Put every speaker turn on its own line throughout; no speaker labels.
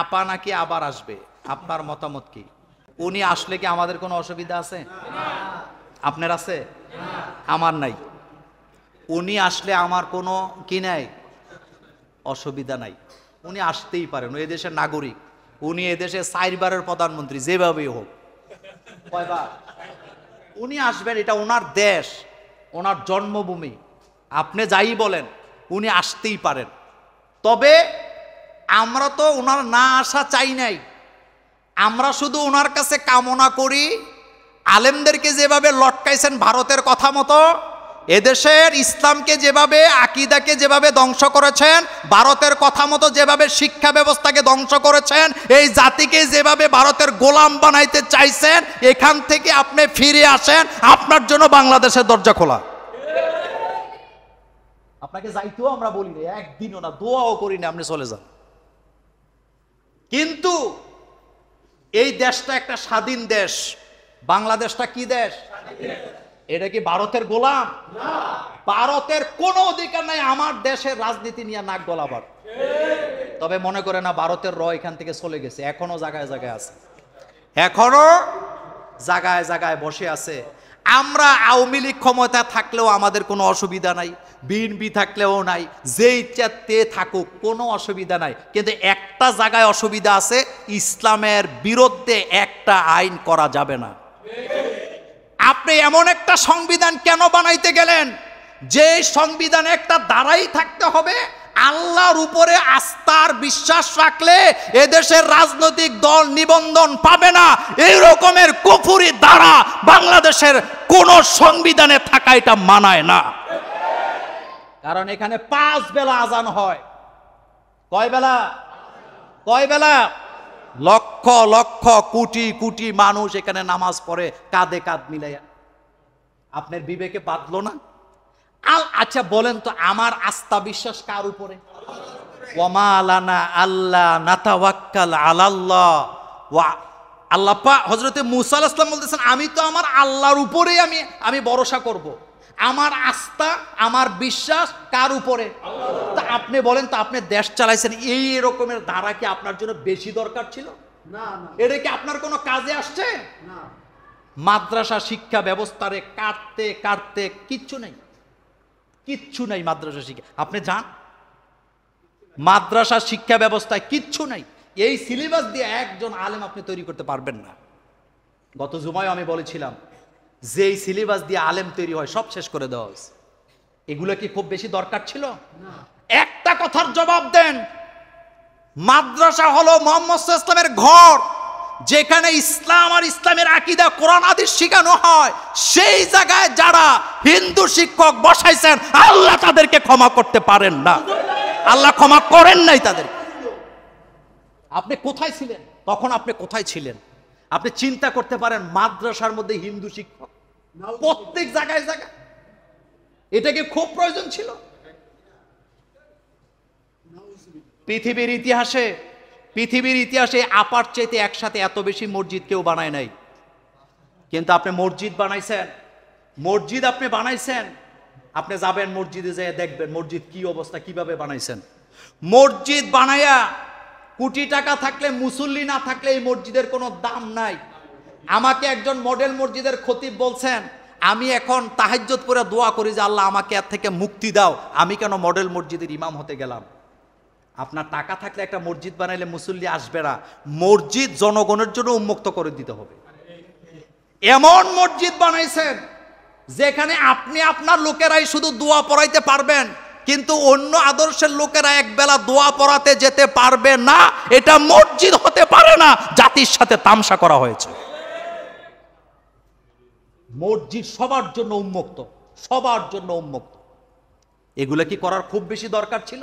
আপা নাকি আবার আসবে, আপনার মতামত কি? উনি আসলে কি আমাদের কোনো অসুবিধা আছে? আপনার আছে? আমার নাই। উনি আসলে আমার কোনো কি নাই, অসুবিধা নাই। উনি আসতেই পারেন, ওই দেশের নাগরিক, উনি এদেশে 4 বারের প্রধানমন্ত্রী, যেভাবেই হোক। কয়বার? উনি আসবেন, এটা ওনার দেশ, ওনার জন্মভূমি। আপনি যাই বলেন, উনি আসতেই পারেন। তবে আমরা তো ওনার না আসা চাই নাই, আমরা শুধু ওনার কাছে কামনা করি আলেমদেরকে যেভাবে লটকাইছেন ভারতের কথা মতো, এদেশের ইসলামকে যেভাবে, আকীদাকে যেভাবে ধ্বংস করেছেন, ভারতের কথা মতো যেভাবে শিক্ষা ব্যবস্থাকে ধ্বংস করেছেন, এই জাতিকে যেভাবে ভারতের গোলাম বানাইতে চাইছেন, এখান থেকে আপনি ফিরে আসেন, আপনার জন্য বাংলাদেশের দরজা খোলা। আপনাকে যাইতেও আমরা বলি না, একদিনও না, দোয়াও করি না, আপনি চলে যান। কিন্তু এই দেশটা একটা স্বাধীন দেশ। বাংলাদেশটা কি দেশ? এটা কি ভারতের গোলাম? ভারতের কোনো অধিকার নাই আমার দেশের রাজনীতি নিয়ে নাক গলাবার। তবে মনে করে না ভারতের এখান থেকে চলে গেছে, এখনো জায়গায় জায়গায় আছে, এখনো জায়গায় জায়গায় বসে আছে। আমরা আওয়ামী লীগ ক্ষমতা থাকলেও আমাদের কোনো অসুবিধা নাই, বিএনপি থাকলেও নাই, যে ইচ্ছাতে থাকুক কোনো অসুবিধা নাই। কিন্তু একটা জায়গায় অসুবিধা আছে, ইসলামের বিরুদ্ধে একটা আইন করা যাবে না। আপনি এমন একটা সংবিধান কেন বানাইতে গেলেন যে সংবিধানে একটা ধারাই থাকতে হবে, আল্লাহর উপরে আস্থার বিশ্বাস রাখলে এদেশের রাজনৈতিক দল নিবন্ধন পাবে না, এই রকমের কুফরি ধারা বাংলাদেশের কোন সংবিধানে থাকা এটা মানায় না। কারণ এখানে 5 বেলা আজান হয়। কয় বেলা? কয় বেলা? লক্ষ লক্ষ কোটি কোটি মানুষ এখানে নামাজ পড়ে কাঁধে কাঁধ মিলাইয়া। আপনার বিবেকে বাঁধলো না? আচ্ছা বলেন তো, আমার আস্থা বিশ্বাস কার উপরে? ওয়ামা লানা আল্লাহ নাতাওয়াক্কাল আলাল্লাহ ওয়া আল্লাহ পাক হযরতে মুসা আলাইহিস সালাম বলতেছেন, আমি তো আমার আল্লাহর উপরেই আমি ভরসা করব। আমার আস্থা, আমার বিশ্বাস কার উপরে? তা আপনি বলেন তো, আপনি দেশ চালাইছেন, এই রকমের ধারা কি আপনার জন্য বেশি দরকার ছিল? না। এটা কি আপনার কোনো কাজে আসছে? না। মাদ্রাসা শিক্ষা ব্যবস্থারে কাটতে কাটতে কিচ্ছু নাই, কিচ্ছু নাই মাদ্রাসা শিক্ষা। আপনি যান, মাদ্রাসা শিক্ষা ব্যবস্থায় কিচ্ছু নাই। এই সিলেবাস দিয়ে একজন আলেম আপনি তৈরি করতে পারবেন না। গত জুমায় আমি বলেছিলাম, যেই সিলেবাস দিয়ে আলেম তৈরি হয় সব শেষ করে দেওয়া হয়েছে। এগুলো কি খুব বেশি দরকার ছিল? একটা কথার জবাব দেন, মাদ্রাসা হলো মুহাম্মদ সাল্লাল্লাহু আলাইহি ওয়াসাল্লামের ঘর, যেখানে ইসলাম আর ইসলামের আকীদা কোরআন হাদিস শেখানো হয়। সেই জায়গায় যারা হিন্দু শিক্ষক বসাইছেন, আল্লাহ তাদেরকে ক্ষমা করতে পারেন না, আল্লাহ ক্ষমা করেন নাই তাদের। আপনি কোথায় ছিলেন তখন? আপনি কোথায় ছিলেন? আপনি চিন্তা করতে পারেন, মাদ্রাসার মধ্যে হিন্দু শিক্ষক প্রত্যেক জায়গায় জায়গায়, এটা কি খুব প্রয়োজন ছিল? পৃথিবীর ইতিহাসে আপার চাইতে একসাথে এত বেশি মসজিদ কেউ বানায় নাই। কিন্তু আপনি মসজিদ বানাইছেন, আপনি যাবেন মসজিদে যেয়ে দেখবেন মসজিদ কি অবস্থা, কিভাবে বানাইছেন। মসজিদ বানায়া কোটি টাকা থাকলে, মুসল্লি না থাকলে এই মসজিদের কোনো দাম নাই। আমাকে একজন মডেল মসজিদের খতিব বলছেন, আমি এখন তাহাজ্জুদ পড়ে দোয়া করি যে আল্লাহ আমাকে এর থেকে মুক্তি দাও, আমি কেন মডেল মসজিদের ইমাম হতে গেলাম? আপনার টাকা থাকলে একটা মসজিদ বানাইলে মুসল্লি আসবে না, মসজিদ জনগণের জন্য উন্মুক্ত করে দিতে হবে। এমন মসজিদ বানাইছেন যেখানে আপনি আপনার লোকেরাই শুধু দোয়া পড়াইতে পারবেন, কিন্তু অন্য আদর্শের লোকেরা একবেলা দোয়া পড়াতে যেতে পারবে না। এটা মসজিদ হতে পারে না, জাতির সাথে তামসা করা হয়েছে। মসজিদ সবার জন্য উন্মুক্ত, সবার জন্য উন্মুক্ত। এগুলো কি করার খুব বেশি দরকার ছিল?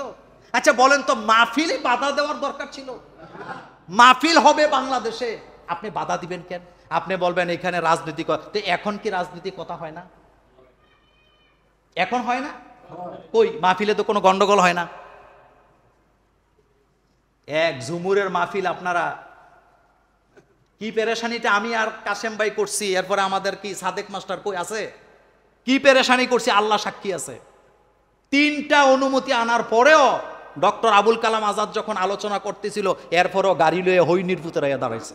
আচ্ছা বলেন তো, মাহফিলে বাধা দেওয়ার দরকার ছিল? মাহফিল হবে বাংলাদেশে, আপনি বাধা দিবেন কেন? আপনি বলবেন এখানে রাজনীতি তো এখন কি রাজনীতি কথা হয় না? এখন হয় না? কই মাহফিলে তো কোনো গন্ডগোল হয় না। এক ঝুমুরের মাহফিল, আপনারা কি পেরেশানিটা আমি আর কাশেম ভাই করছি, এরপরে আমাদের কি সাদেক মাস্টার কই আছে, কি পেরেশানি করছি আল্লাহ সাক্ষী আছে। 3টা অনুমতি আনার পরেও ডক্টর আবুল কালাম আজাদ যখন আলোচনা করতেছিল, এরপরও গাড়ি লয়ে হইনির পুতরা দাঁড়াইছে।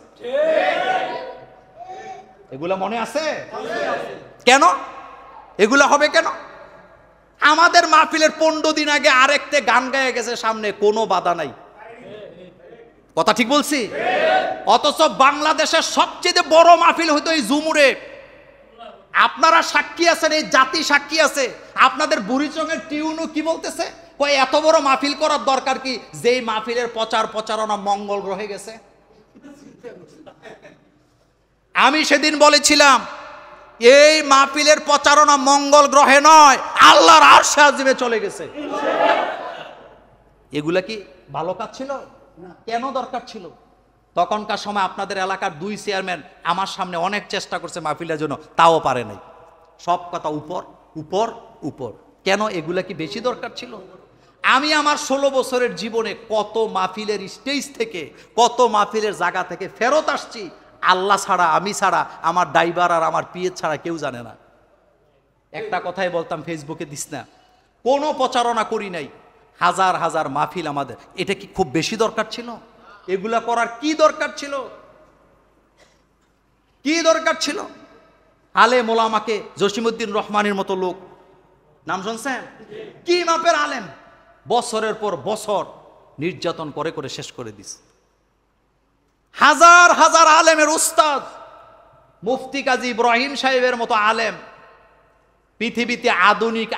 এগুলা মনে আছে? কেন এগুলা হবে কেন? আমাদের মাহফিলের 15 দিন আগে আরেকটা গান গায়ে গেছে সামনে, কোনো বাধা নাই। কথা ঠিক বলছি? অথচ বাংলাদেশের সবচেয়ে বড় মাহফিল হইতো এই ঝুমুরে। আপনারা সাক্ষী আছেন, এই জাতি সাক্ষী আছে। আপনাদের বুড়িচংয়ের টিউনও কি বলতেছে, কই এত বড় মাহফিল করার দরকার কি, যেই মাহফিলের প্রচারণা মঙ্গল গ্রহে গেছে। আমি সেদিন বলেছিলাম এই মাহফিলের প্রচারণা মঙ্গল গ্রহে নয়, আল্লাহর আরশে আজিমে চলে গেছে। এগুলা কি ভালো কাজ ছিল? কেন দরকার ছিল? তখনকার সময় আপনাদের এলাকার 2 চেয়ারম্যান আমার সামনে অনেক চেষ্টা করছে মাহফিলের জন্য, তাও পারে নাই। সব কথা উপর উপর উপর। কেন? এগুলা কি বেশি দরকার ছিল? আমি আমার 16 বছরের জীবনে কত মাহফিলের স্টেজ থেকে, কত মাহফিলের জায়গা থেকে ফেরত আসছি, আল্লাহ ছাড়া, আমি ছাড়া, আমার ড্রাইভার আর আমার পিএ ছাড়া কেউ জানে না। একটা কথাই বলতাম, ফেসবুকে দিস না, কোনো প্রচারণা করি নাই। হাজার হাজার মাহফিল আমাদের। এটা কি খুব বেশি দরকার ছিল? এগুলা করার কি দরকার ছিল? কি দরকার ছিল? আলেম ওলামাকে, জসিমউদ্দিন রহমানের মতো লোক, নাম শুনছেন? কি মাপের আলেম, বছরের পর বছর নির্যাতন করে করে শেষ করে দিস। হাজার হাজার আলেমের উস্তাদ, মুফতি কাজী ইব্রাহিম সাহেবের মতো আলেম, পৃথিবীতে আধুনিক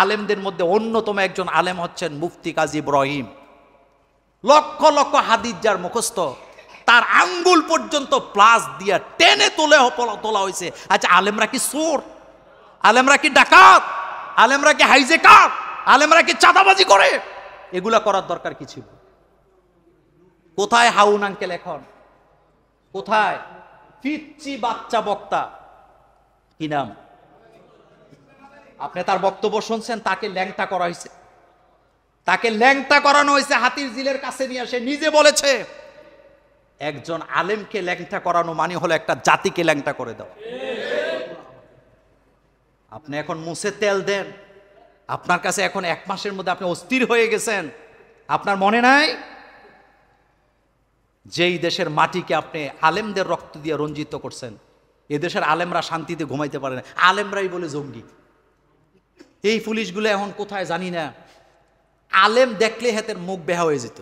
আলেমদের মধ্যে অন্যতম একজন আলেম হচ্ছেন মুফতি কাজী ইব্রাহিম। লক্ষ লক্ষ হাদিস যার মুখস্থ, তার আঙ্গুল পর্যন্ত প্লাস দিয়া টেনে তোলা হয়েছে। আচ্ছা, আলেমরা কি চোর? আলেমরা কি ডাকাত? আলেমরা কি হাইজেকার? আলেমরা কি চাঁদাবাজি করে? এগুলা করার দরকার কি ছিল? কোথায় হাউন আঙ্কেল এখন? কোথায় পিচ্চি বাচ্চা বক্তা, কি নাম? আপনি তার বক্তব্য শুনছেন? তাকে ল্যাংটা করা হয়েছে, তাকে ল্যাংটা করানো হয়েছে হাতির জিলের কাছে নিয়ে। সে নিজে বলেছে একজন আলেমকে ল্যাংটা করানো মানে হলো একটা জাতিকে ল্যাংটা করে দেওয়া। আপনি এখন মুছে তেল দেন, আপনার কাছে এখন 1 মাসের মধ্যে আপনি অস্থির হয়ে গেছেন। আপনার মনে নাই যেই দেশের মাটিকে আপনি আলেমদের রক্ত দিয়ে রঞ্জিত করছেন, এ দেশের আলেমরা শান্তিতে ঘুমাইতে পারে না, আলেমরাই বলে জঙ্গি। এই পুলিশগুলো এখন কোথায় জানি না, আলেম দেখলে হাতের মুখ বেহা হয়ে যেত।